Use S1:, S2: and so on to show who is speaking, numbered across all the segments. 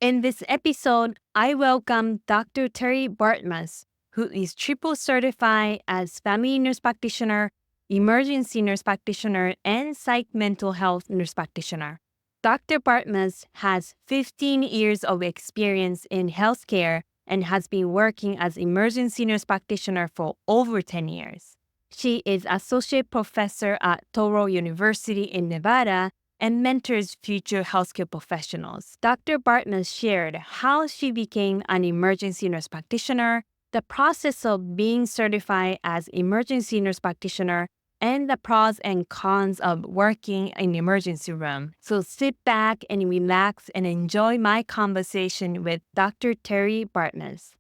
S1: In this episode, I welcome Dr. Terry Bartmus, who is triple certified as family nurse practitioner, emergency nurse practitioner, and psych mental health nurse practitioner. Dr. Bartmus has 15 years of experience in healthcare and has been working as emergency nurse practitioner for over 10 years. She is associate professor at Touro University in Nevada and mentors future healthcare professionals. Dr. Bartmus shared how she became an emergency nurse practitioner, the process of being certified as emergency nurse practitioner, and the pros and cons of working in the emergency room. So sit back and relax and enjoy my conversation with Dr. Terry Bartmus.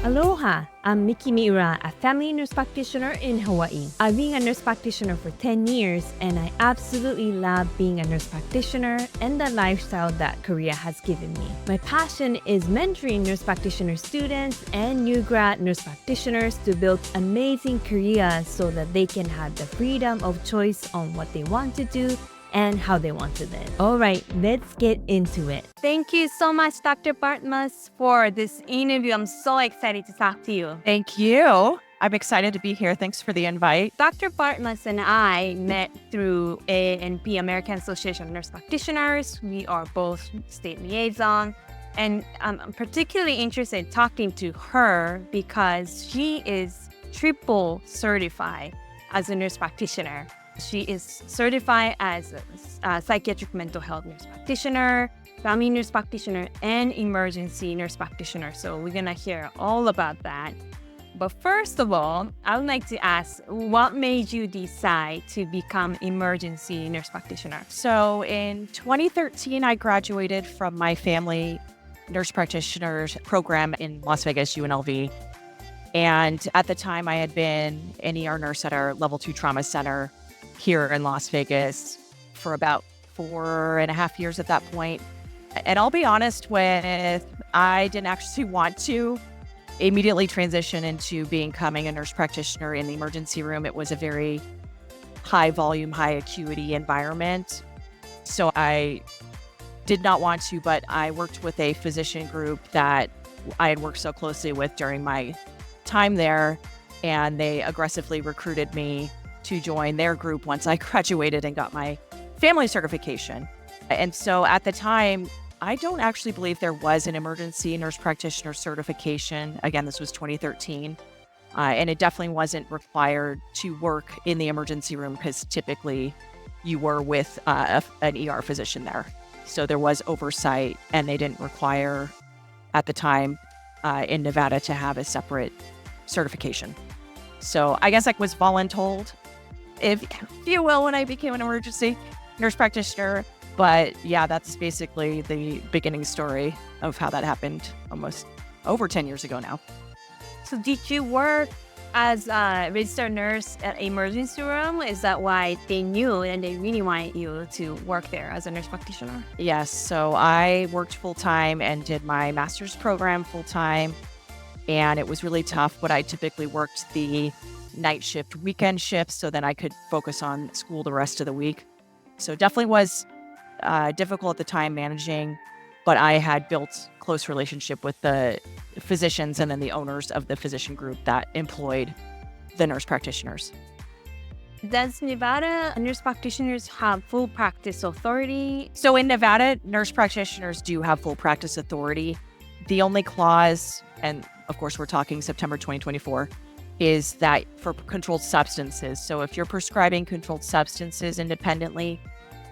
S1: Aloha, I'm Miki Miura, a family nurse practitioner in Hawaii. I've been a nurse practitioner for 10 years, and I absolutely love being a nurse practitioner and the lifestyle that Korea has given me. My passion is mentoring nurse practitioner students and new grad nurse practitioners to build amazing careers so that they can have the freedom of choice on what they want to do and how they want to live. All right, let's get into it. Thank you so much, Dr. Bartmus, for this interview. I'm so excited to talk to you.
S2: Thank you. I'm excited to be here. Thanks for the invite.
S1: Dr. Bartmus and I met through ANP, American Association of Nurse Practitioners. We are both state liaison. And I'm particularly interested in talking to her because she is triple certified as a nurse practitioner. She is certified as a psychiatric mental health nurse practitioner, family nurse practitioner, and emergency nurse practitioner. So we're going to hear all about that. But first of all, I would like to ask, what made you decide to become emergency nurse practitioner?
S2: So in 2013, I graduated from my family nurse practitioners program in Las Vegas, UNLV. And at the time, I had been an ER nurse at our level 2 trauma center here in Las Vegas for about 4.5 years at that point. And I'll be honest with, I didn't actually want to immediately transition into becoming a nurse practitioner in the emergency room. It was a very high volume, high acuity environment. So I did not want to, but I worked with a physician group that I had worked so closely with during my time there, and they aggressively recruited me to join their group once I graduated and got my family certification. And so at the time, I don't actually believe there was an emergency nurse practitioner certification. Again, this was 2013. And it definitely wasn't required to work in the emergency room because typically you were with an ER physician there. So there was oversight, and they didn't require at the time in Nevada to have a separate certification. So I guess I was voluntold, if you will, when I became an emergency nurse practitioner. But yeah, that's basically the beginning story of how that happened almost over 10 years ago now.
S1: So did you work as a registered nurse at emergency room? Is that why they knew and they really wanted you to work there as a nurse practitioner?
S2: Yes. So I worked full-time and did my master's program full-time. And it was really tough, but I typically worked the night shift, weekend shifts, so then I could focus on school the rest of the week. So it definitely was difficult at the time managing, but I had built close relationship with the physicians and then the owners of the physician group that employed the nurse practitioners.
S1: Does Nevada nurse practitioners have full practice authority?
S2: So in Nevada, nurse practitioners do have full practice authority. The only clause, and of course we're talking September 2024, is that for controlled substances. So if you're prescribing controlled substances independently,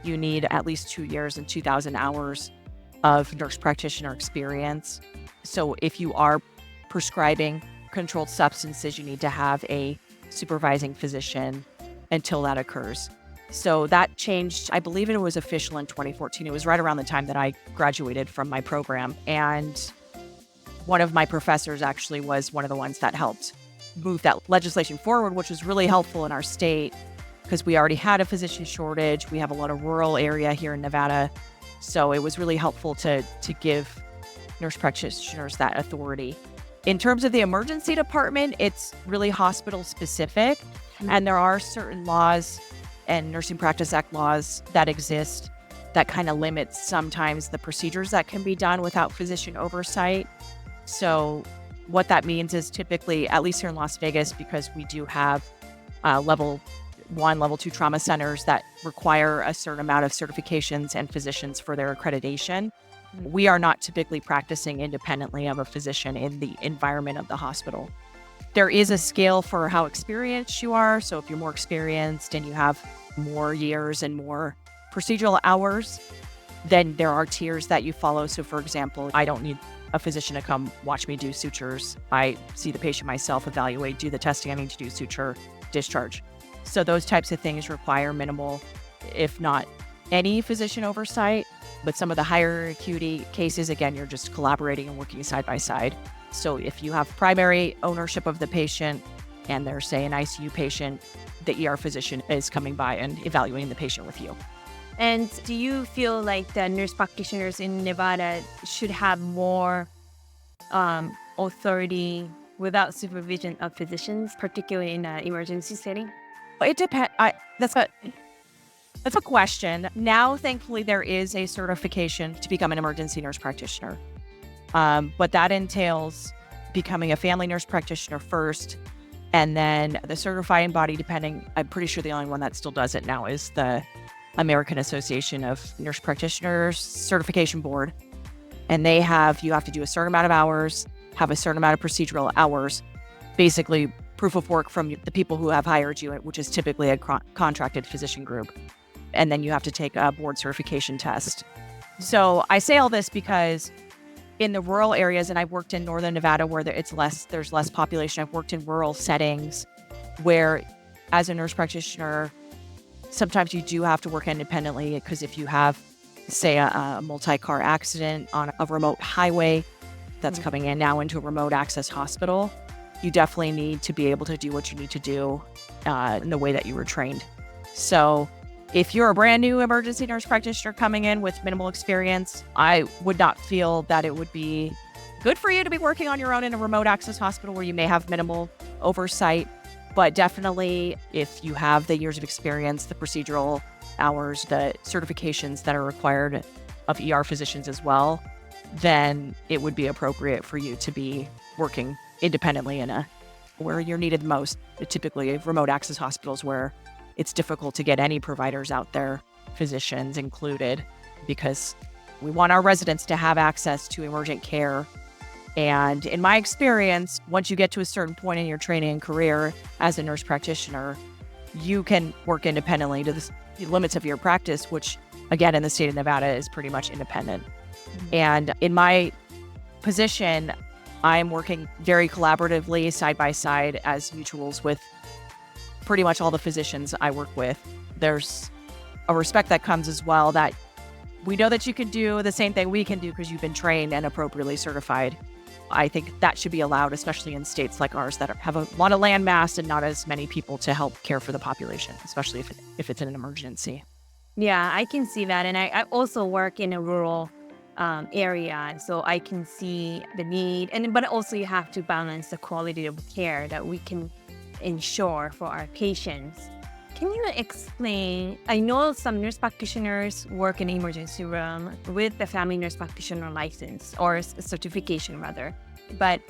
S2: you need at least 2 years and 2,000 hours of nurse practitioner experience. So if you are prescribing controlled substances, you need to have a supervising physician until that occurs. So that changed. I believe it was official in 2014. It was right around the time that I graduated from my program. And one of my professors actually was one of the ones that helped move that legislation forward, which was really helpful in our state because we already had a physician shortage. We have a lot of rural area here in Nevada. So it was really helpful to give nurse practitioners that authority In terms of the emergency department, it's really hospital specific. And there are certain laws and Nursing Practice Act laws that exist that kind of limits sometimes the procedures that can be done without physician oversight. So what that means is typically, at least here in Las Vegas, because we do have level 1, level 2 trauma centers that require a certain amount of certifications and physicians for their accreditation, we are not typically practicing independently of a physician in the environment of the hospital. There is a scale for how experienced you are. So if you're more experienced and you have more years and more procedural hours, then there are tiers that you follow. So for example, I don't need a physician to come watch me do sutures. I see the patient myself, evaluate, do the testing I need to do, suture, discharge. So those types of things require minimal, if not any physician oversight. But some of the higher acuity cases, again, you're just collaborating and working side by side. So if you have primary ownership of the patient and there's, say, an ICU patient, the ER physician is coming by and evaluating the patient with you.
S1: And do you feel like the nurse practitioners in Nevada should have more authority without supervision of physicians, particularly in an emergency setting?
S2: It depends. That's a question. Now, thankfully, there is a certification to become an emergency nurse practitioner. But that entails becoming a family nurse practitioner first, and then the certifying body, I'm pretty sure the only one that still does it now is the American Association of Nurse Practitioners Certification Board. And you have to do a certain amount of hours, have a certain amount of procedural hours, basically proof of work from the people who have hired you, which is typically a contracted physician group. And then you have to take a board certification test. So I say all this because in the rural areas, and I've worked in Northern Nevada where there's less population. I've worked in rural settings where as a nurse practitioner, sometimes you do have to work independently because if you have, say, a multi-car accident on a remote highway that's coming in now into a remote access hospital, you definitely need to be able to do what you need to do in the way that you were trained. So if you're a brand new emergency nurse practitioner coming in with minimal experience, I would not feel that it would be good for you to be working on your own in a remote access hospital where you may have minimal oversight. But definitely, if you have the years of experience, the procedural hours, the certifications that are required of ER physicians as well, then it would be appropriate for you to be working independently where you're needed most, typically remote access hospitals where it's difficult to get any providers out there, physicians included, because we want our residents to have access to emergent care. And in my experience, once you get to a certain point in your training and career as a nurse practitioner, you can work independently to the limits of your practice, which, again, in the state of Nevada is pretty much independent. And in my position, I'm working very collaboratively, side by side, as mutuals with pretty much all the physicians I work with. There's a respect that comes as well that we know that you can do the same thing we can do because you've been trained and appropriately certified. I think that should be allowed, especially in states like ours that have a lot of land mass and not as many people to help care for the population, especially if it's an emergency.
S1: Yeah, I can see that. And I also work in a rural area, so I can see the need. But also you have to balance the quality of care that we can ensure for our patients. Can you explain, I know some nurse practitioners work in the emergency room with the family nurse practitioner license or certification rather, but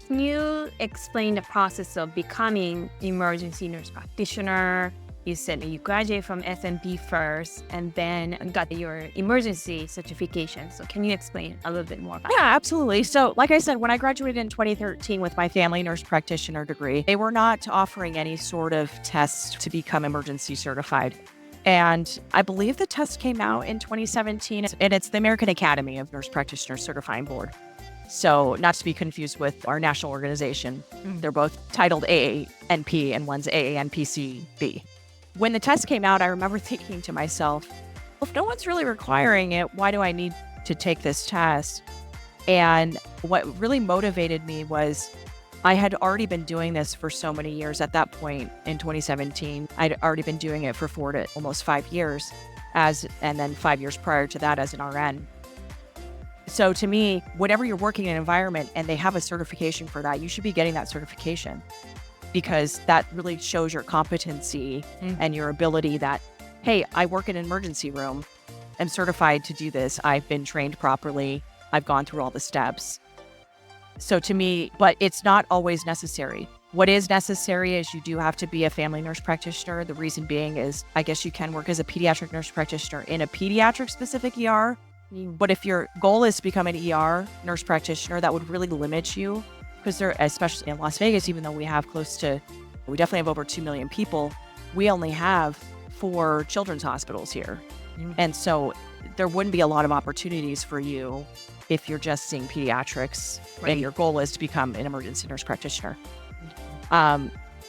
S1: can you explain the process of becoming emergency nurse practitioner? You said you graduated from FNP first and then got your emergency certification. So can you explain a little bit more about
S2: Yeah, absolutely. So like I said, when I graduated in 2013 with my family nurse practitioner degree, they were not offering any sort of test to become emergency certified. And I believe the test came out in 2017, and it's the American Academy of Nurse Practitioners Certifying Board. So not to be confused with our national organization. They're both titled AANP and one's AANPC-B. When the test came out, I remember thinking to myself, well, if no one's really requiring it, why do I need to take this test? And what really motivated me was I had already been doing this for so many years at that point in 2017. I'd already been doing it for 4 to almost 5 years and then 5 years prior to that as an RN. So to me, whenever you're working in an environment and they have a certification for that, you should be getting that certification, because that really shows your competency and your ability that, hey, I work in an emergency room. I'm certified to do this. I've been trained properly. I've gone through all the steps. So to me, but it's not always necessary. What is necessary is you do have to be a family nurse practitioner. The reason being is, I guess you can work as a pediatric nurse practitioner in a pediatric specific ER. But if your goal is to become an ER nurse practitioner, that would really limit you, because there, especially in Las Vegas, even though we definitely have over 2 million people, we only have 4 children's hospitals here. And so there wouldn't be a lot of opportunities for you if you're just seeing pediatrics and your goal is to become an emergency nurse practitioner.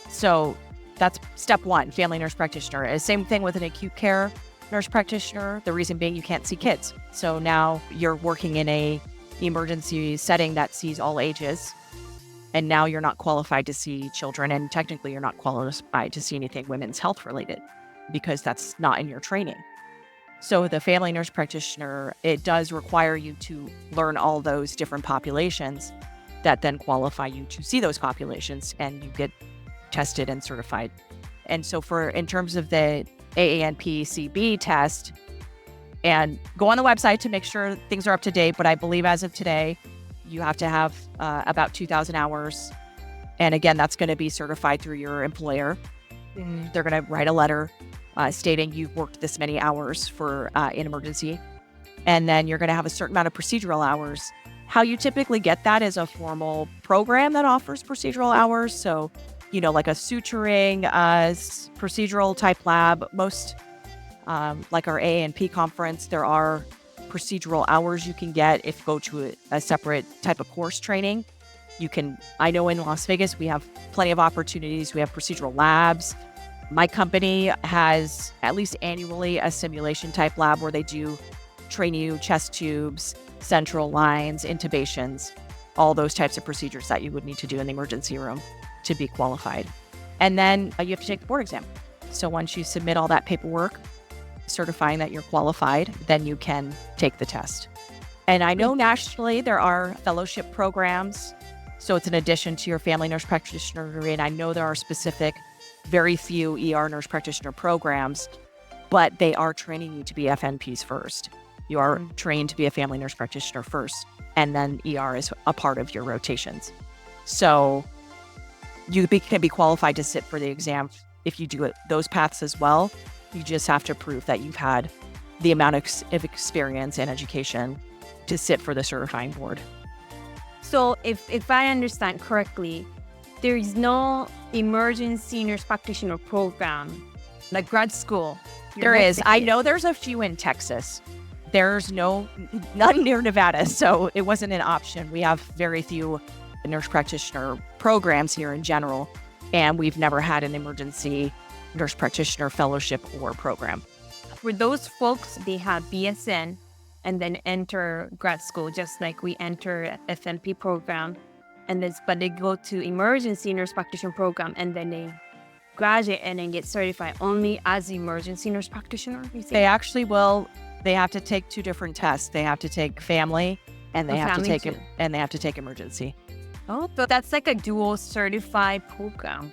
S2: So that's step 1, family nurse practitioner. Same thing with an acute care nurse practitioner. The reason being, you can't see kids. So now you're working in a emergency setting that sees all ages. And now you're not qualified to see children. And technically you're not qualified to see anything women's health related, because that's not in your training. So the family nurse practitioner, it does require you to learn all those different populations that then qualify you to see those populations, and you get tested and certified. And so in terms of the AANP-CB test, and go on the website to make sure things are up to date. But I believe as of today, you have to have about 2,000 hours. And again, that's going to be certified through your employer. They're going to write a letter stating you've worked this many hours for an emergency. And then you're going to have a certain amount of procedural hours. How you typically get that is a formal program that offers procedural hours. So, like a suturing, procedural type lab. Most, like our A&P conference, there are procedural hours you can get if you go to a separate type of course training. I know in Las Vegas, we have plenty of opportunities. We have procedural labs. My company has at least annually a simulation type lab where they do train you chest tubes, central lines, intubations, all those types of procedures that you would need to do in the emergency room to be qualified. And then you have to take the board exam. So once you submit all that paperwork, certifying that you're qualified, then you can take the test. And I know nationally there are fellowship programs. So it's in addition to your family nurse practitioner degree. And I know there are very few ER nurse practitioner programs, but they are training you to be FNPs first. You are trained to be a family nurse practitioner first, and then ER is a part of your rotations. So you can be qualified to sit for the exam if you do those paths as well. You just have to prove that you've had the amount of experience and education to sit for the certifying board.
S1: So if I understand correctly, there is no emergency nurse practitioner program, like grad school.
S2: There is. I know there's a few in Texas. There's none near Nevada, so it wasn't an option. We have very few nurse practitioner programs here in general, and we've never had an emergency nurse practitioner fellowship or program.
S1: For those folks, they have BSN and then enter grad school, just like we enter FNP program. But they go to emergency nurse practitioner program, and then they graduate and then get certified only as emergency nurse practitioner.
S2: They actually will. They have to take 2 different tests. They have to take family, and they have to take emergency.
S1: Oh, so that's like a dual certified program.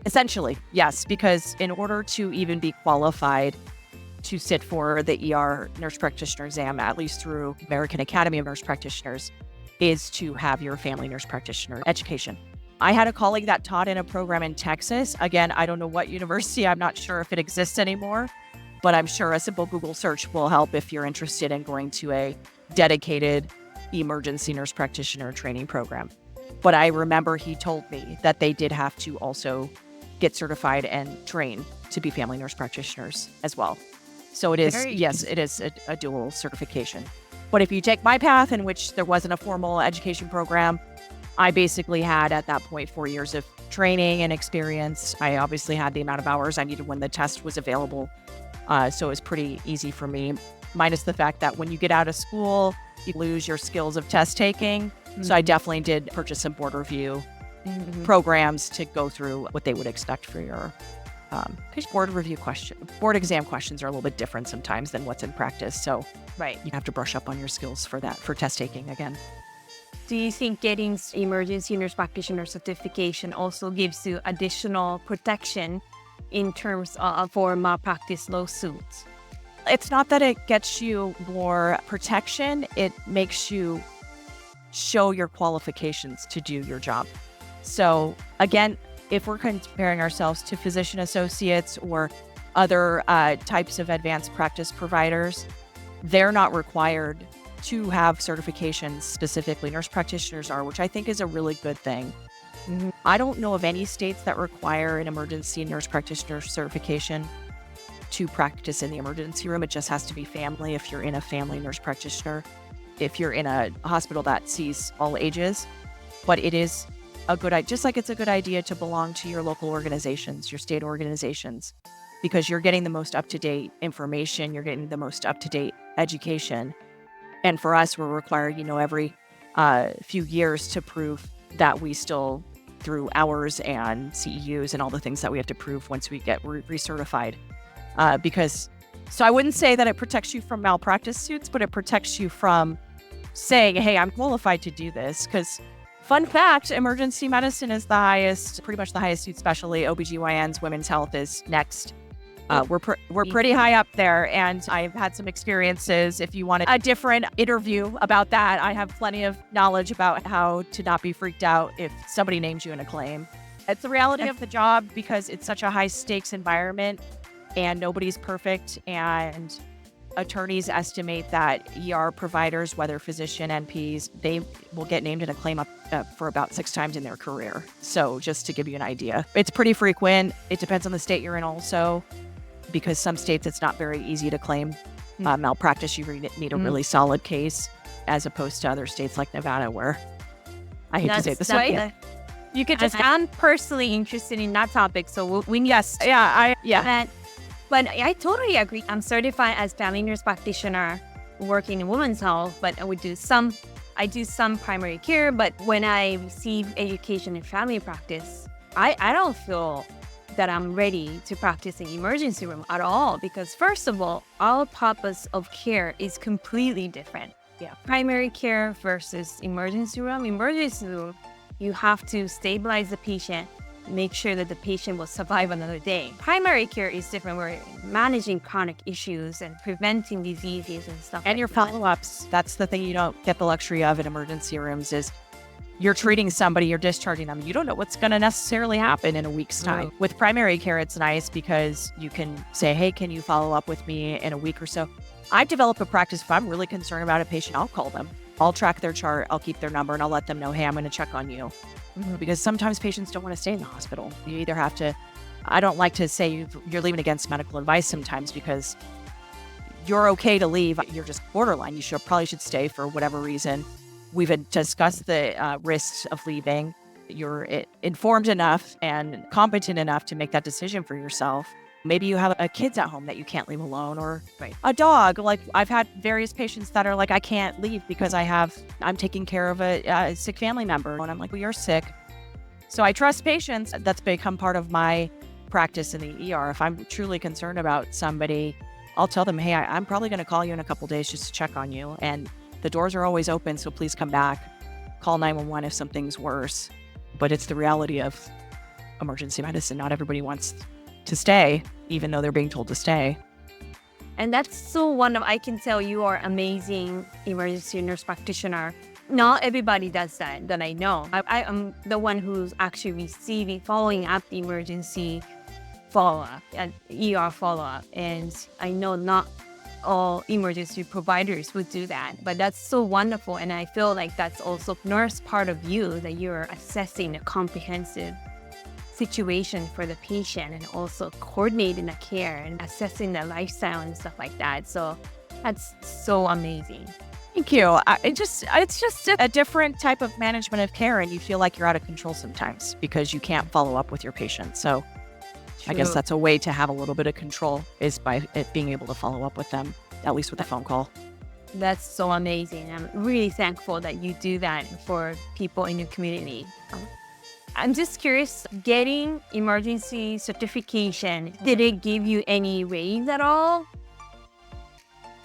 S2: Essentially, yes, because in order to even be qualified to sit for the ER nurse practitioner exam, at least through American Academy of Nurse Practitioners, is to have your family nurse practitioner education. I had a colleague that taught in a program in Texas. Again, I don't know what university. I'm not sure if it exists anymore, but I'm sure a simple Google search will help if you're interested in going to a dedicated emergency nurse practitioner training program. But I remember he told me that they did have to also get certified and train to be family nurse practitioners as well. So it is, it is a dual certification. But if you take my path, in which there wasn't a formal education program, I basically had at that point 4 years of training and experience. I obviously had the amount of hours I needed when the test was available. So it was pretty easy for me, minus the fact that when you get out of school, you lose your skills of test taking. So I definitely did purchase some board review programs to go through what they would expect for your Because board exam questions are a little bit different sometimes than what's in practice. So
S1: Right.
S2: you have to brush up on your skills for test taking again.
S1: Do you think getting emergency nurse practitioner certification also gives you additional protection in terms of for malpractice lawsuits?
S2: It's not that it gets you more protection, it makes you show your qualifications to do your job. So again, if we're comparing ourselves to physician associates or other types of advanced practice providers, they're not required to have certifications specifically. Nurse practitioners are, which I think is a really good thing.
S1: Mm-hmm.
S2: I don't know of any states that require an emergency nurse practitioner certification to practice in the emergency room. It just has to be family if you're in a family nurse practitioner, if you're in a hospital that sees all ages. But it is a good idea, just like it's a good idea to belong to your local organizations, your state organizations, because you're getting the most up-to-date information, you're getting the most up-to-date education. And for us, we're required, every few years to prove that we still, through hours and CEUs and all the things that we have to prove once we get recertified. So I wouldn't say that it protects you from malpractice suits, but it protects you from saying, hey, I'm qualified to do this. Because fun fact, emergency medicine is pretty much the highest suit specialty. OBGYNs, women's health is next. We're pretty high up there, and I've had some experiences. If you want a different interview about that, I have plenty of knowledge about how to not be freaked out if somebody names you in a claim. It's the reality of the job because it's such a high stakes environment and nobody's perfect, and attorneys estimate that ER providers, whether physician, NPs, they will get named in a claim up for about 6 times in their career. So just to give you an idea, it's pretty frequent. It depends on the state you're in also, because some states it's not very easy to claim malpractice. You need a really solid case, as opposed to other states like Nevada, where I hate to say this.
S1: You could just. I'm personally interested in that topic, so But I totally agree. I'm certified as family nurse practitioner working in women's health, but I do some primary care. But when I receive education in family practice, I don't feel that I'm ready to practice in emergency room at all, because first of all, our purpose of care is completely different.
S2: Yeah.
S1: Primary care versus emergency room. Emergency room, you have to stabilize the patient, make sure that the patient will survive another day. Primary care is different. We're managing chronic issues and preventing diseases and stuff.
S2: And your follow-ups. That's the thing you don't get the luxury of in emergency rooms is you're treating somebody, you're discharging them. You don't know what's going to necessarily happen in a week's time.
S1: No.
S2: With primary care, it's nice because you can say, hey, can you follow up with me in a week or so? I've developed a practice. If I'm really concerned about a patient, I'll call them. I'll track their chart. I'll keep their number and I'll let them know, hey, I'm going to check on you. Mm-hmm. Because sometimes patients don't want to stay in the hospital. You either have to, I don't like to say you're leaving against medical advice sometimes, because you're okay to leave. You're just borderline. You probably should stay for whatever reason. We've discussed the risks of leaving. You're informed enough and competent enough to make that decision for yourself. Maybe you have kids at home that you can't leave alone, or a dog. Like I've had various patients that are like, I can't leave because I'm taking care of a sick family member. And I'm like, well, you're sick. So I trust patients. That's become part of my practice in the ER. If I'm truly concerned about somebody, I'll tell them, hey, I'm probably going to call you in a couple days just to check on you. And the doors are always open, so please come back. Call 911 if something's worse. But it's the reality of emergency medicine. Not everybody wants to stay, even though they're being told to stay.
S1: And that's so I can tell you are amazing emergency nurse practitioner. Not everybody does that I know. I am the one who's actually following up the emergency follow-up and ER follow-up. And I know not all emergency providers would do that, but that's so wonderful. And I feel like that's also nurse part of you, that you're assessing a comprehensive situation for the patient and also coordinating the care and assessing the lifestyle and stuff like that. So that's so amazing.
S2: Thank you. It's just a different type of management of care, and you feel like you're out of control sometimes because you can't follow up with your patient. So I guess that's a way to have a little bit of control, is by being able to follow up with them, at least with a phone call.
S1: That's so amazing. I'm really thankful that you do that for people in your community. I'm just curious, getting emergency certification, did it give you any raise at all?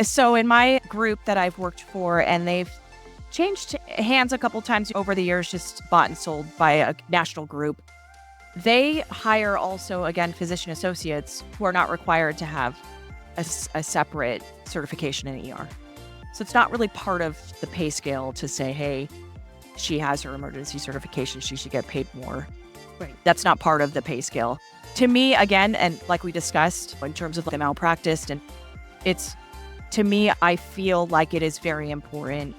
S2: So in my group that I've worked for, and they've changed hands a couple times over the years, just bought and sold by a national group, they hire also, again, physician associates who are not required to have a separate certification in ER. So it's not really part of the pay scale to say, hey, she has her emergency certification, she should get paid more.
S1: Right.
S2: That's not part of the pay scale. To me, again, and like we discussed in terms of the malpractice, and it's, to me, I feel like it is very important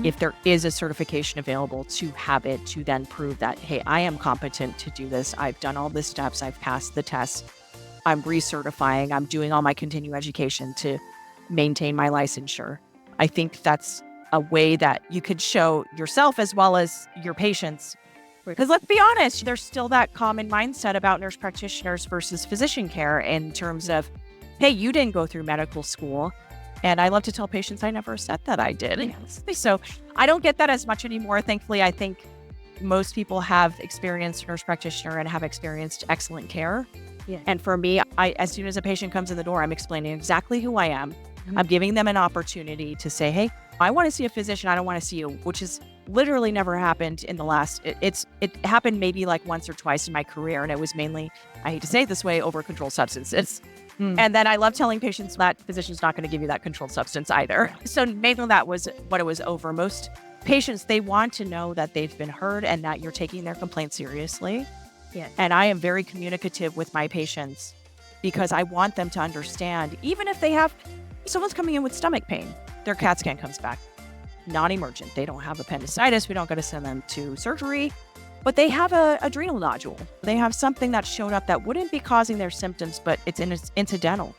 S2: if there is a certification available to have it, to then prove that, hey, I am competent to do this. I've done all the steps. I've passed the test. I'm recertifying. I'm doing all my continuing education to maintain my licensure. I think that's a way that you could show yourself as well as your patients. Because let's be honest, there's still that common mindset about nurse practitioners versus physician care in terms of, hey, you didn't go through medical school. And I love to tell patients I never said that I did. Yes. So I don't get that as much anymore. Thankfully, I think most people have experienced nurse practitioner and have experienced excellent care.
S1: Yeah.
S2: And for me, as soon as a patient comes in the door, I'm explaining exactly who I am. I'm giving them an opportunity to say, hey, I want to see a physician. I don't want to see you, which has literally never happened in the last, it happened maybe like once or twice in my career. And it was mainly, I hate to say it this way, over controlled substances. And then I love telling patients that physician's not going to give you that controlled substance either. So mainly that was what it was over. Most patients, they want to know that they've been heard and that you're taking their complaint seriously.
S1: Yeah.
S2: And I am very communicative with my patients because I want them to understand, even if they have, someone's coming in with stomach pain, their CAT scan comes back non-emergent. They don't have appendicitis. We don't got to send them to surgery. But they have a adrenal nodule. They have something that showed up that wouldn't be causing their symptoms, but it's incidental.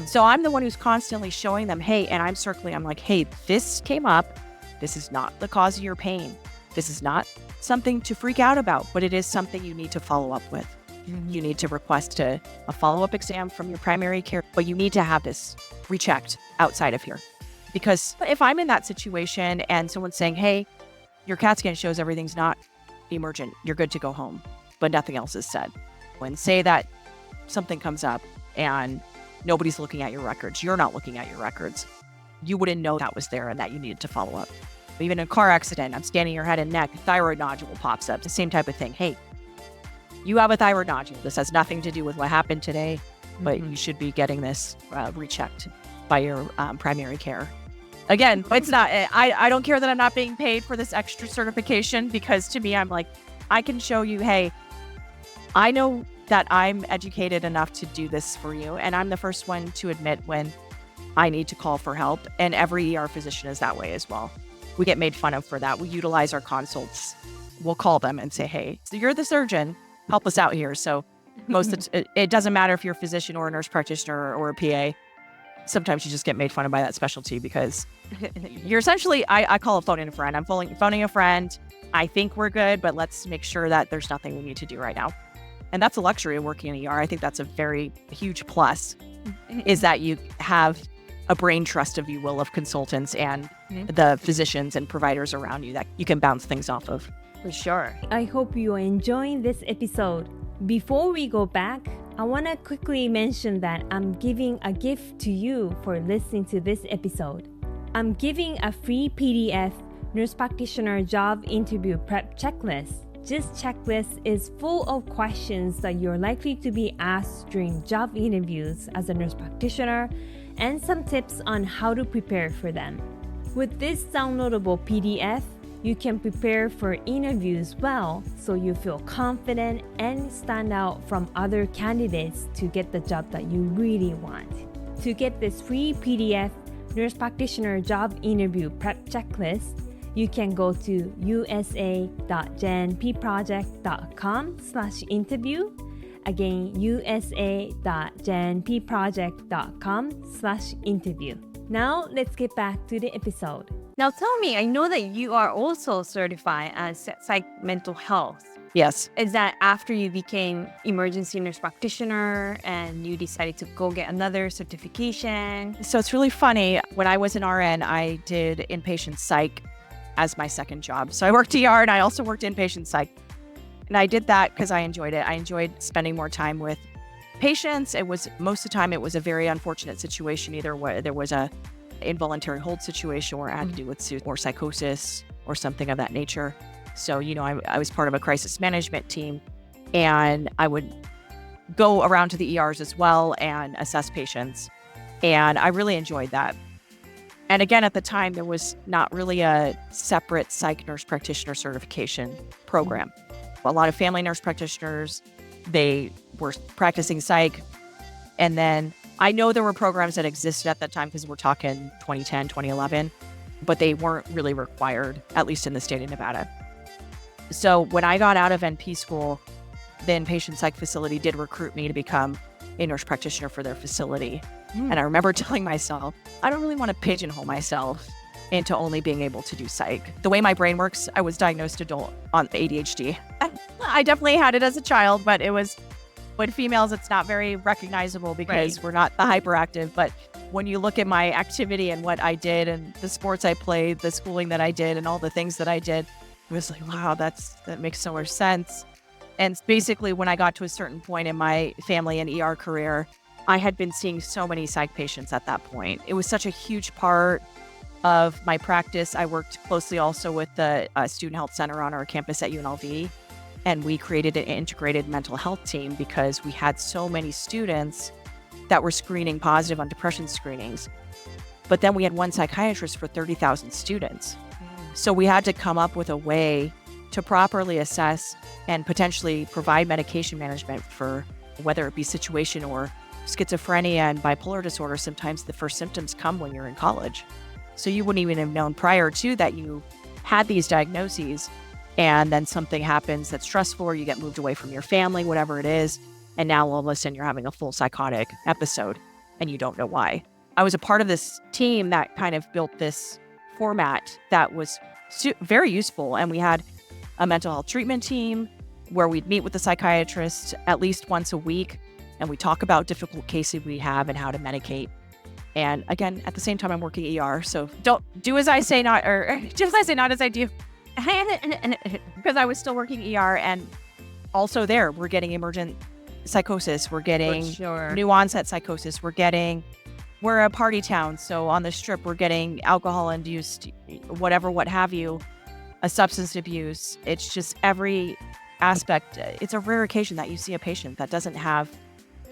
S2: So I'm the one who's constantly showing them, hey, and I'm circling, I'm like, hey, this came up. This is not the cause of your pain. This is not something to freak out about, but it is something you need to follow up with. You need to request a follow-up exam from your primary care, but you need to have this rechecked outside of here. Because if I'm in that situation and someone's saying, hey, your CAT scan shows everything's not emergent, you're good to go home, but nothing else is said. When say that something comes up and nobody's looking at your records, you're not looking at your records, you wouldn't know that was there and that you needed to follow up. Even in a car accident, I'm scanning your head and neck, thyroid nodule pops up, the same type of thing. Hey, you have a thyroid nodule. This has nothing to do with what happened today, but you should be getting this rechecked by your primary care. Again, it's not, I don't care that I'm not being paid for this extra certification, because to me, I'm like, I can show you, hey, I know that I'm educated enough to do this for you. And I'm the first one to admit when I need to call for help. And every ER physician is that way as well. We get made fun of for that. We utilize our consults. We'll call them and say, hey, so you're the surgeon, help us out here. So it doesn't matter if you're a physician or a nurse practitioner or a PA. Sometimes you just get made fun of by that specialty because you're essentially, I call it phoning a friend. I'm phoning a friend. I think we're good, but let's make sure that there's nothing we need to do right now. And that's a luxury of working in ER. I think that's a very huge plus, is that you have a brain trust, if you will, of consultants and the physicians and providers around you that you can bounce things off of.
S1: For sure. I hope you are enjoying this episode. Before we go back, I want to quickly mention that I'm giving a gift to you for listening to this episode. I'm giving a free PDF nurse practitioner job interview prep checklist. This checklist is full of questions that you're likely to be asked during job interviews as a nurse practitioner, and some tips on how to prepare for them. With this downloadable PDF, you can prepare for interviews well, so you feel confident and stand out from other candidates to get the job that you really want. To get this free PDF nurse practitioner job interview prep checklist, you can go to usa.jnpproject.com/interview. Again, usa.jnpproject.com/interview. Now, let's get back to the episode. Now, tell me, I know that you are also certified as psych mental health.
S2: Yes.
S1: Is that after you became emergency nurse practitioner and you decided to go get another certification?
S2: So it's really funny. When I was an RN, I did inpatient psych as my second job. So I worked ER and I also worked inpatient psych. And I did that because I enjoyed it. I enjoyed spending more time with patients. It was most of the time, it was a very unfortunate situation, either where there was a involuntary hold situation where it had to do with or psychosis or something of that nature. So, I was part of a crisis management team, and I would go around to the ERs as well and assess patients. And I really enjoyed that. And again, at the time, there was not really a separate psych nurse practitioner certification program. A lot of family nurse practitioners, they were practicing psych. And then I know there were programs that existed at that time, because we're talking 2010, 2011, but they weren't really required, at least in the state of Nevada. So when I got out of NP school, the inpatient psych facility did recruit me to become a nurse practitioner for their facility. And I remember telling myself, I don't really want to pigeonhole myself into only being able to do psych. The way my brain works, I was diagnosed adult on ADHD. I definitely had it as a child, but with females, it's not very recognizable because we're not the hyperactive. But when you look at my activity and what I did and the sports I played, the schooling that I did, and all the things that I did, it was like, wow, that makes so much sense. And basically, when I got to a certain point in my family and ER career, I had been seeing so many psych patients at that point. It was such a huge part of my practice. I worked closely also with the Student Health Center on our campus at UNLV, and we created an integrated mental health team because we had so many students that were screening positive on depression screenings. But then we had one psychiatrist for 30,000 students. So we had to come up with a way to properly assess and potentially provide medication management for whether it be situation or schizophrenia and bipolar disorder. Sometimes the first symptoms come when you're in college. So you wouldn't even have known prior to that you had these diagnoses, and then something happens that's stressful, or you get moved away from your family, whatever it is. And now all of a sudden you're having a full psychotic episode and you don't know why. I was a part of this team that kind of built this format that was very useful. And we had a mental health treatment team where we'd meet with the psychiatrist at least once a week, and we talk about difficult cases we have and how to medicate. And again, at the same time, I'm working ER, so don't do as I say, not just as I say, not as I do, because I was still working ER, and also there we're getting emergent psychosis, we're getting new onset psychosis, we're a party town, so on the strip we're getting alcohol induced, what have you, a substance abuse. It's just every aspect. It's a rare occasion that you see a patient that doesn't have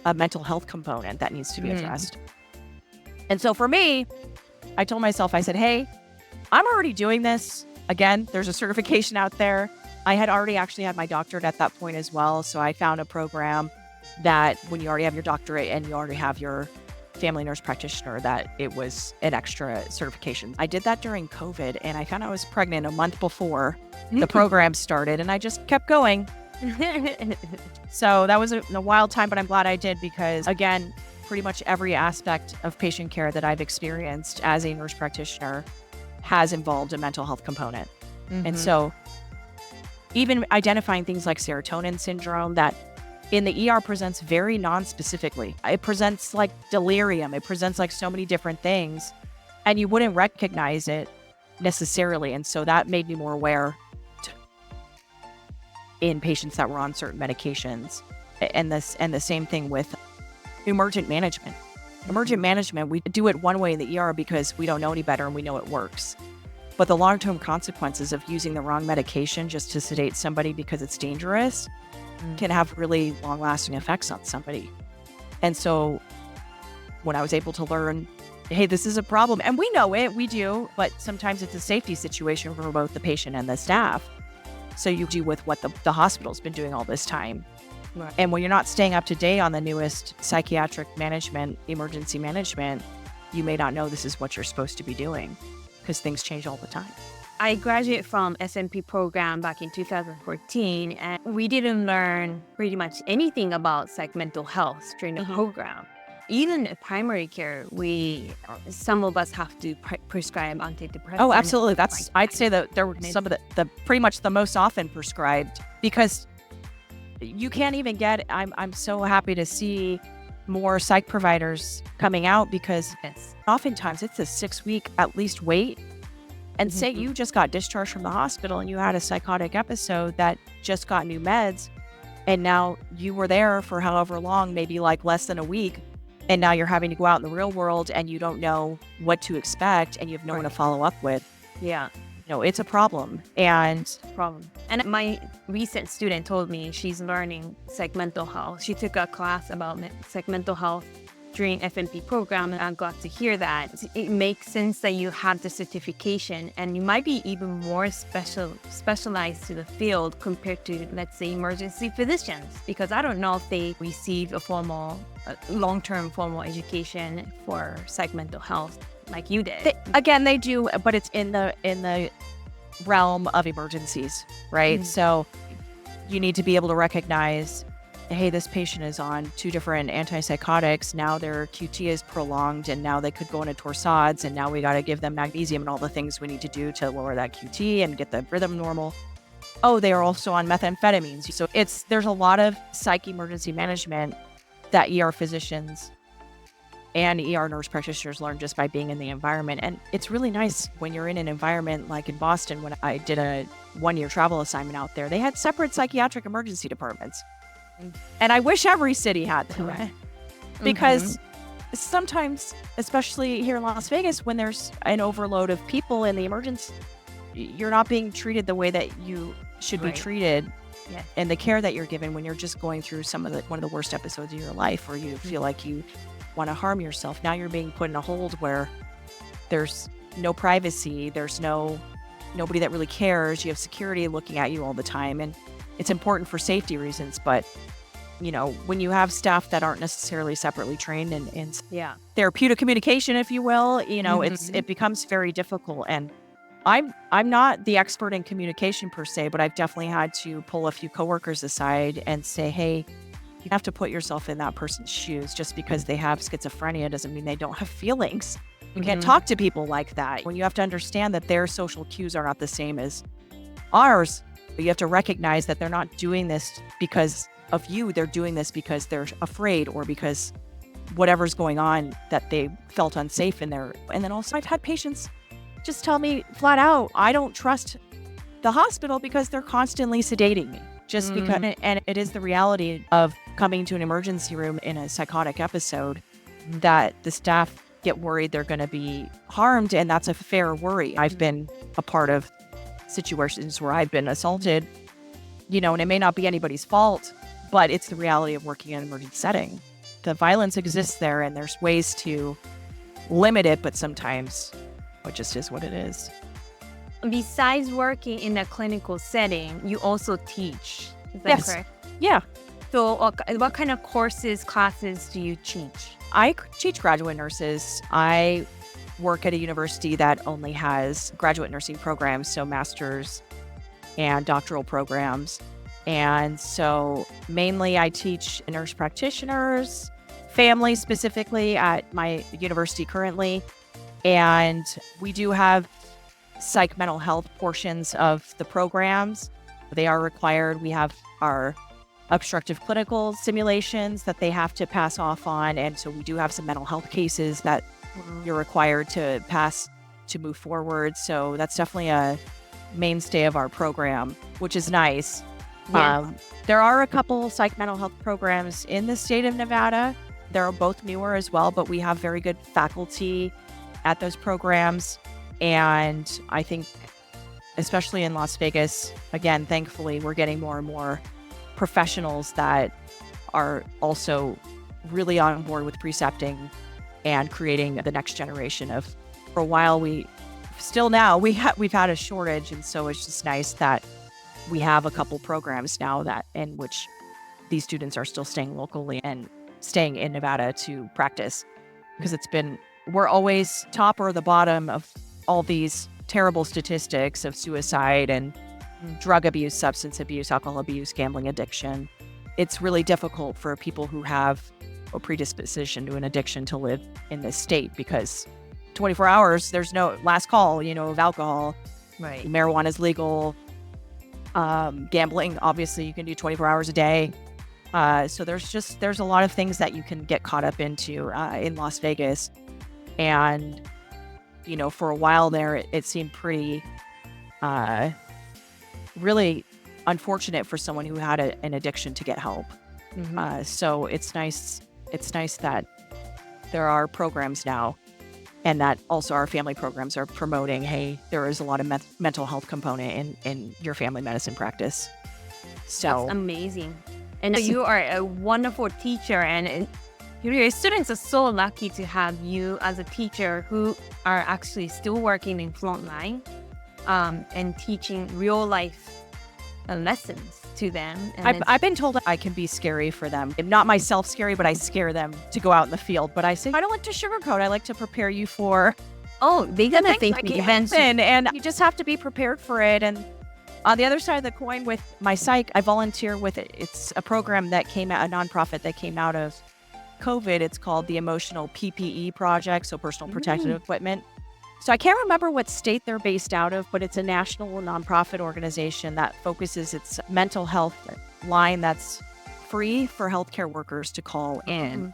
S2: a mental health component that needs to be addressed. And so for me, I told myself, I said, hey, I'm already doing this. Again, there's a certification out there. I had already actually had my doctorate at that point as well. So I found a program that when you already have your doctorate and you already have your family nurse practitioner, that it was an extra certification. I did that during COVID, and I found I was pregnant a month before the program started, and I just kept going. So that was a wild time, but I'm glad I did, because again, pretty much every aspect of patient care that I've experienced as a nurse practitioner has involved a mental health component. And so even identifying things like serotonin syndrome that in the ER presents very non-specifically. It presents like delirium. It presents like so many different things, and you wouldn't recognize it necessarily. And so that made me more aware in patients that were on certain medications. And the same thing with emergent management. Emergent management, we do it one way in the ER because we don't know any better and we know it works. But the long-term consequences of using the wrong medication just to sedate somebody because it's dangerous can have really long-lasting effects on somebody. And so when I was able to learn, hey, this is a problem, and we know it, we do, but sometimes it's a safety situation for both the patient and the staff. So you do with what the hospital's been doing all this time. Right. And when you're not staying up to date on the newest psychiatric management, emergency management, you may not know this is what you're supposed to be doing, because things change all the time.
S1: I graduated from FNP program back in 2014, and we didn't learn pretty much anything about psych mental health during the program. Even in primary care, some of us have to prescribe antidepressants.
S2: Oh, absolutely. I'd say that there were some of the pretty much the most often prescribed, because you can't even get. I'm so happy to see more psych providers coming out, because oftentimes it's a 6-week at least wait And say you just got discharged from the hospital and you had a psychotic episode that just got new meds, and now you were there for however long, maybe like less than a week, and now you're having to go out in the real world and you don't know what to expect and you have no one to follow up with.
S1: Yeah.
S2: It's a problem. And
S1: my recent student told me she's learning psych mental health. She took a class about psych mental health during FNP program, and I'm glad to hear that. It makes sense that you have the certification, and you might be even more specialized to the field compared to, let's say, emergency physicians, because I don't know if they receive a long-term formal education for psych mental health like you did.
S2: They do, but it's in the realm of emergencies, right? So you need to be able to recognize, hey, this patient is on 2 different antipsychotics. Now their QT is prolonged, and now they could go into torsades, and now we got to give them magnesium and all the things we need to do to lower that QT and get the rhythm normal. Oh, they are also on methamphetamines. So there's a lot of psych emergency management that ER physicians and ER nurse practitioners learn just by being in the environment. And it's really nice when you're in an environment like in Boston. When I did a 1-year travel assignment out there, they had separate psychiatric emergency departments. And I wish every city had them. Because sometimes, especially here in Las Vegas, when there's an overload of people in the emergency, you're not being treated the way that you should be treated.
S1: Yeah.
S2: And the care that you're given when you're just going through one of the worst episodes of your life, or you feel like you want to harm yourself. Now you're being put in a hold where there's no privacy, there's nobody that really cares. You have security looking at you all the time, and it's important for safety reasons. But when you have staff that aren't necessarily separately trained in therapeutic communication, if you will, it becomes very difficult. And I'm not the expert in communication per se, but I've definitely had to pull a few coworkers aside and say, hey, you have to put yourself in that person's shoes. Just because they have schizophrenia doesn't mean they don't have feelings. You can't talk to people like that. When you have to understand that their social cues are not the same as ours, but you have to recognize that they're not doing this because of you. They're doing this because they're afraid, or because whatever's going on that they felt unsafe in there. And then also I've had patients just tell me flat out, I don't trust the hospital because they're constantly sedating me. Just because, and it is the reality of coming to an emergency room in a psychotic episode, that the staff get worried they're going to be harmed. And that's a fair worry. I've been a part of situations where I've been assaulted, and it may not be anybody's fault, but it's the reality of working in an emergency setting. The violence exists there, and there's ways to limit it, but sometimes it just is what it is.
S1: Besides working in a clinical setting, you also teach. Is that correct?
S2: Yeah.
S1: So what kind of classes do you teach?
S2: I teach graduate nurses. I work at a university that only has graduate nursing programs, so master's and doctoral programs. And so mainly I teach nurse practitioners, families specifically at my university currently. And we do have psych mental health portions of the programs. They are required. We have our obstructive clinical simulations that they have to pass off on. And so we do have some mental health cases that you're required to pass to move forward. So that's definitely a mainstay of our program, which is nice.
S1: Yeah.
S2: There are a couple psych mental health programs in the state of Nevada. They're both newer as well, but we have very good faculty at those programs. And I think, especially in Las Vegas, again, thankfully, we're getting more and more professionals that are also really on board with precepting and creating the next generation of, for a while, we've had a shortage. And so it's just nice that we have a couple programs now that in which these students are still staying locally and staying in Nevada to practice, because we're always top or the bottom of all these terrible statistics of suicide and drug abuse, substance abuse, alcohol abuse, gambling addiction. It's really difficult for people who have a predisposition to an addiction to live in this state, because 24 hours, there's no last call, of alcohol.
S1: Right.
S2: Marijuana is legal. Gambling, obviously, you can do 24 hours a day. So there's a lot of things that you can get caught up into in Las Vegas. And for a while there, it seemed pretty, really unfortunate for someone who had an addiction to get help. So it's nice that there are programs now, and that also our family programs are promoting, hey, there is a lot of mental health component in your family medicine practice. So
S1: that's amazing. And you are a wonderful teacher, and your students are so lucky to have you as a teacher who are actually still working in frontline and teaching real life lessons to them. And
S2: I've been told I can be scary for them. I'm not myself scary, but I scare them to go out in the field. But I say, I don't like to sugarcoat. I like to prepare you for
S1: they're gonna think the events,
S2: and you just have to be prepared for it. And on the other side of the coin, with my psych, I volunteer with it. It's a program that came out, a nonprofit that came out of COVID. It's called the Emotional PPE Project, so personal protective equipment. So I can't remember what state they're based out of, but it's a national nonprofit organization that focuses its mental health line that's free for healthcare workers to call in.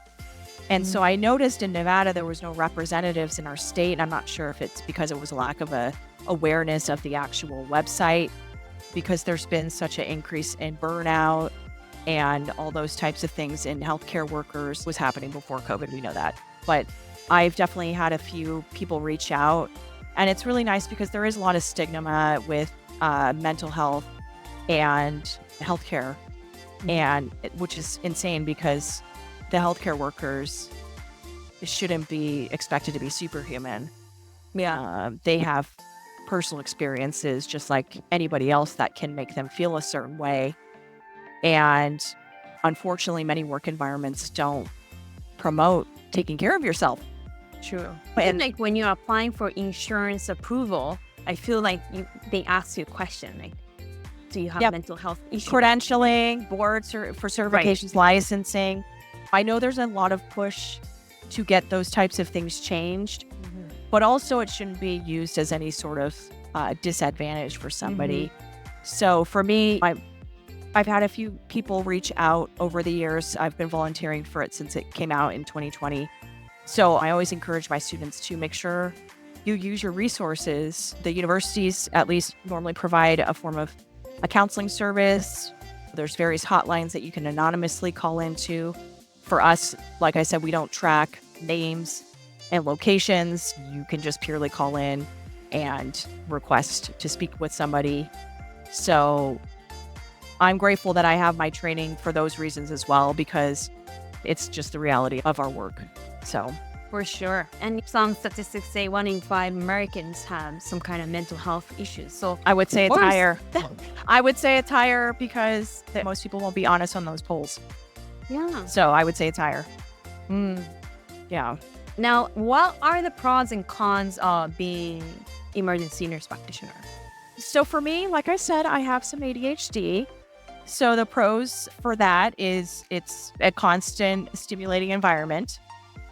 S2: And so I noticed in Nevada there was no representatives in our state. I'm not sure if it's because it was a lack of awareness of the actual website, because there's been such an increase in burnout and all those types of things in healthcare workers was happening before COVID. We know that. But I've definitely had a few people reach out, and it's really nice because there is a lot of stigma with mental health and healthcare, and which is insane because the healthcare workers shouldn't be expected to be superhuman. They have personal experiences just like anybody else that can make them feel a certain way. And unfortunately, many work environments don't promote taking care of yourself.
S1: True. And like when you're applying for insurance approval, I feel like they ask you a question like, do you have mental health issues?
S2: Credentialing, boards for certifications, licensing. I know there's a lot of push to get those types of things changed, but also it shouldn't be used as any sort of disadvantage for somebody. So for me, I've had a few people reach out over the years. I've been volunteering for it since it came out in 2020. So I always encourage my students to make sure you use your resources. The universities at least normally provide a form of a counseling service. There's various hotlines that you can anonymously call into. For us, like I said, we don't track names and locations. You can just purely call in and request to speak with somebody. So I'm grateful that I have my training for those reasons as well, because it's just the reality of our work. So
S1: for sure. And some statistics say 1 in 5 Americans have some kind of mental health issues. So
S2: I would say it's higher. I would say it's higher because most people won't be honest on those polls.
S1: Yeah.
S2: So I would say it's higher. Yeah.
S1: Now, what are the pros and cons of being emergency nurse practitioner?
S2: So for me, like I said, I have some ADHD. So the pros for that is it's a constant stimulating environment.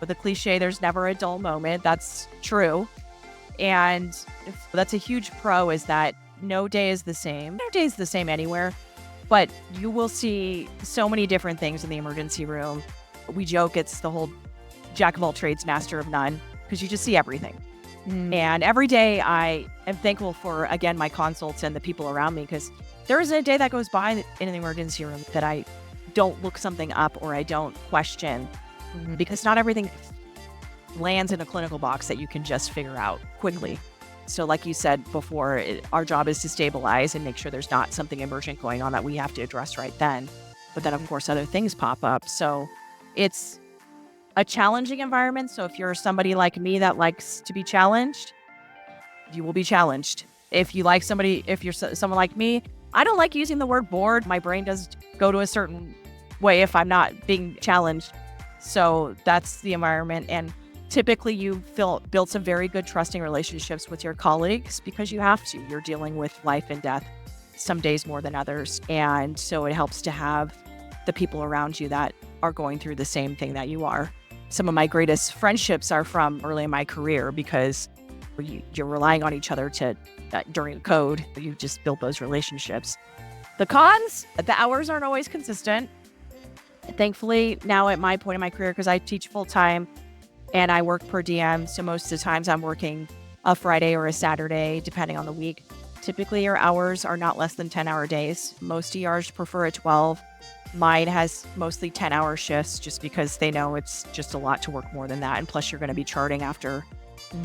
S2: With a cliche, there's never a dull moment. That's true. And that's a huge pro, is that no day is the same. No day is the same anywhere, but you will see so many different things in the emergency room. We joke it's the whole jack of all trades, master of none, because you just see everything. And every day I am thankful for, again, my consults and the people around me, because there isn't a day that goes by in an emergency room that I don't look something up or I don't question, because not everything lands in a clinical box that you can just figure out quickly. So like you said before, our job is to stabilize and make sure there's not something emergent going on that we have to address right then. But then, of course, other things pop up. So it's a challenging environment. So if you're somebody like me that likes to be challenged, you will be challenged. If you're someone like me, I don't like using the word bored. My brain does go to a certain way if I'm not being challenged. So that's the environment. And typically you build some very good trusting relationships with your colleagues, because you have to. You're dealing with life and death, some days more than others. And so it helps to have the people around you that are going through the same thing that you are. Some of my greatest friendships are from early in my career, because you're relying on each other during code. You just build those relationships. The cons, the hours aren't always consistent. Thankfully, now at my point in my career, because I teach full time and I work per diem, so most of the times I'm working a Friday or a Saturday, depending on the week. Typically, your hours are not less than 10-hour days. Most ERs prefer a 12. Mine has mostly 10-hour shifts just because they know it's just a lot to work more than that. And plus, you're going to be charting after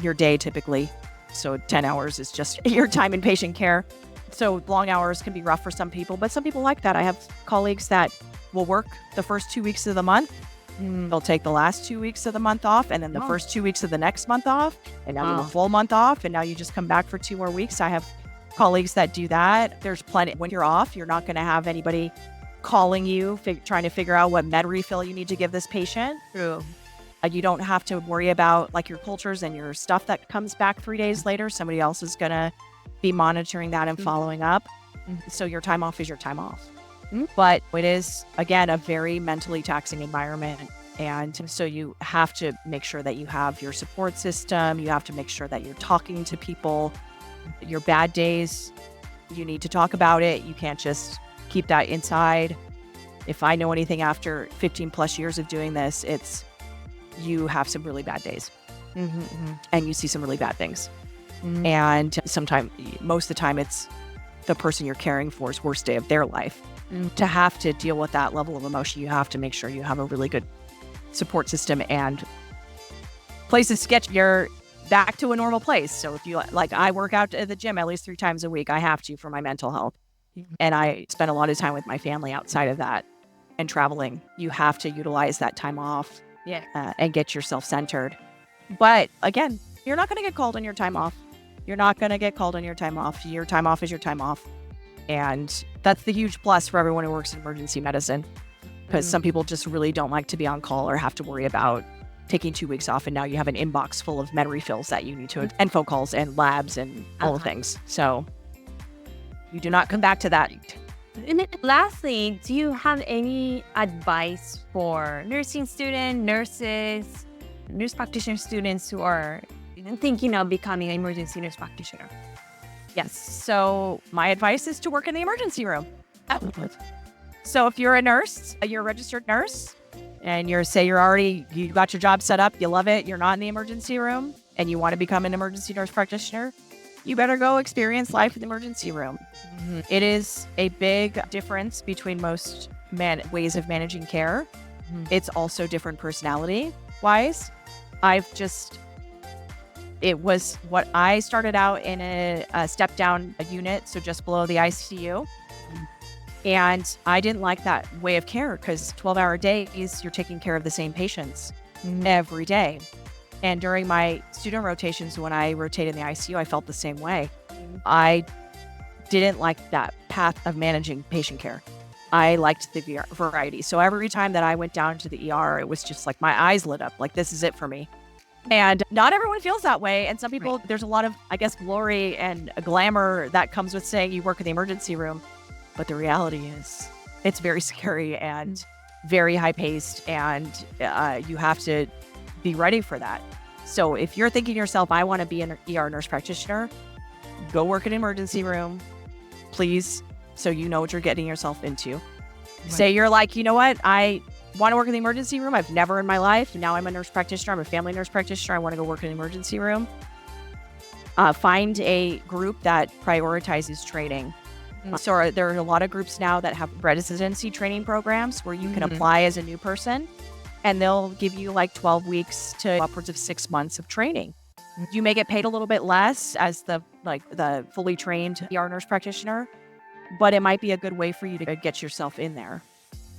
S2: your day typically. So 10 hours is just your time in patient care. So long hours can be rough for some people, but some people like that. I have colleagues that will work the first 2 weeks of the month. They'll take the last 2 weeks of the month off and then the first 2 weeks of the next month off. And now you have a full month off. And now you just come back for 2 more weeks. I have colleagues that do that. There's plenty. When you're off, you're not going to have anybody calling you, trying to figure out what med refill you need to give this patient.
S1: True.
S2: You don't have to worry about like your cultures and your stuff that comes back 3 days later. Somebody else is going to be monitoring that and following up. So your time off is your time off. But it is, again, a very mentally taxing environment. And so you have to make sure that you have your support system. You have to make sure that you're talking to people. Your bad days, you need to talk about it. You can't just keep that inside. If I know anything after 15 plus years of doing this, it's you have some really bad days and you see some really bad things. And sometimes, most of the time, it's the person you're caring for's worst day of their life. To have to deal with that level of emotion, you have to make sure you have a really good support system and places to get your back to a normal place. So if you like, I work out at the gym at least 3 times a week. I have to for my mental health. And I spend a lot of time with my family outside of that and traveling. You have to utilize that time off and get yourself centered. But again, you're not going to get called on your time off. You're not going to get called on your time off. Your time off is your time off. And that's the huge plus for everyone who works in emergency medicine, because some people just really don't like to be on call or have to worry about taking 2 weeks off. And now you have an inbox full of med refills that you need to, and phone calls and labs and all the things. So you do not come back to that.
S1: And then lastly, do you have any advice for nursing students, nurses, nurse practitioner students who are thinking of becoming an emergency nurse practitioner?
S2: Yes. So my advice is to work in the emergency room. So if you're a nurse, you're a registered nurse, and you got your job set up, you love it, you're not in the emergency room, and you want to become an emergency nurse practitioner, you better go experience life in the emergency room. It is a big difference between most ways of managing care. It's also different personality-wise. It was what I started out in a step-down unit, so just below the ICU. And I didn't like that way of care because 12-hour days, you're taking care of the same patients every day. And during my student rotations, when I rotated in the ICU, I felt the same way. I didn't like that path of managing patient care. I liked the variety. So every time that I went down to the ER, it was just like my eyes lit up, like this is it for me. And not everyone feels that way. And some people, there's a lot of, I guess, glory and glamour that comes with saying you work in the emergency room. But the reality is it's very scary and very high paced, and you have to be ready for that. So if you're thinking to yourself, I want to be an ER nurse practitioner, go work in an emergency room, please, so you know what you're getting yourself into. Say you're like, you know what, I want to work in the emergency room. I've never in my life. Now I'm a nurse practitioner. I'm a family nurse practitioner. I want to go work in the emergency room. Find a group that prioritizes training. So there are a lot of groups now that have residency training programs where you can apply as a new person, and they'll give you like 12 weeks to upwards of 6 months of training. You may get paid a little bit less as the fully trained ER nurse practitioner, but it might be a good way for you to get yourself in there.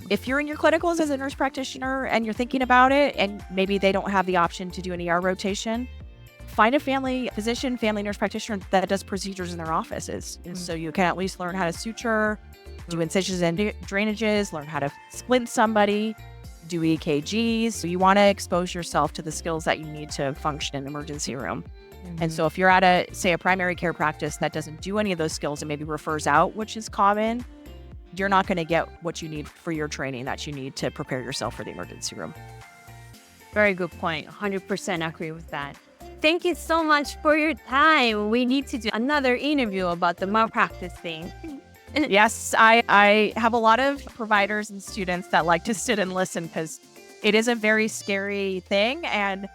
S2: If you're in your clinicals as a nurse practitioner and you're thinking about it, and maybe they don't have the option to do an ER rotation, find a family physician, family nurse practitioner that does procedures in their offices. So you can at least learn how to suture, do incisions and drainages, learn how to splint somebody, do EKGs. So you want to expose yourself to the skills that you need to function in the emergency room. And so if you're at a primary care practice that doesn't do any of those skills and maybe refers out, which is common, you're not going to get what you need for your training that you need to prepare yourself for the emergency room.
S1: Very good point. 100% agree with that. Thank you so much for your time. We need to do another interview about the malpractice thing.
S2: Yes, I have a lot of providers and students that like to sit and listen because it is a very scary thing. And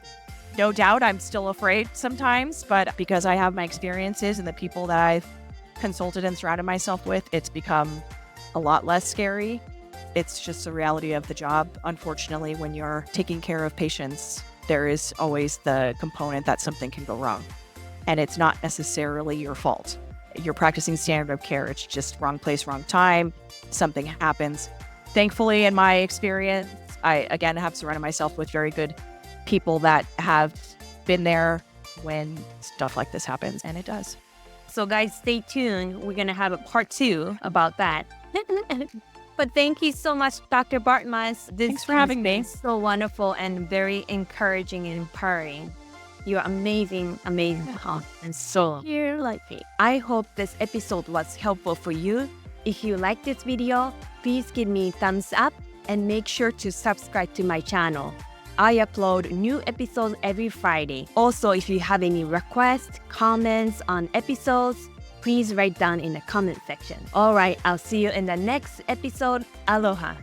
S2: No doubt I'm still afraid sometimes, but because I have my experiences and the people that I've consulted and surrounded myself with, it's become a lot less scary. It's just the reality of the job. Unfortunately, when you're taking care of patients, there is always the component that something can go wrong. And it's not necessarily your fault. You're practicing standard of care. It's just wrong place, wrong time. Something happens. Thankfully, in my experience, I, again, have surrounded myself with very good people that have been there when stuff like this happens, and it does.
S1: So guys, stay tuned. We're going to have a part 2 about that. But thank you so much, Dr. Bartmus.
S2: Thanks for having me.
S1: So wonderful and very encouraging and empowering. You're amazing, and so
S2: You're like me.
S1: I hope this episode was helpful for you. If you like this video, please give me a thumbs up and make sure to subscribe to my channel. I upload new episodes every Friday. Also, if you have any requests, comments on episodes, please write down in the comment section. All right, I'll see you in the next episode. Aloha.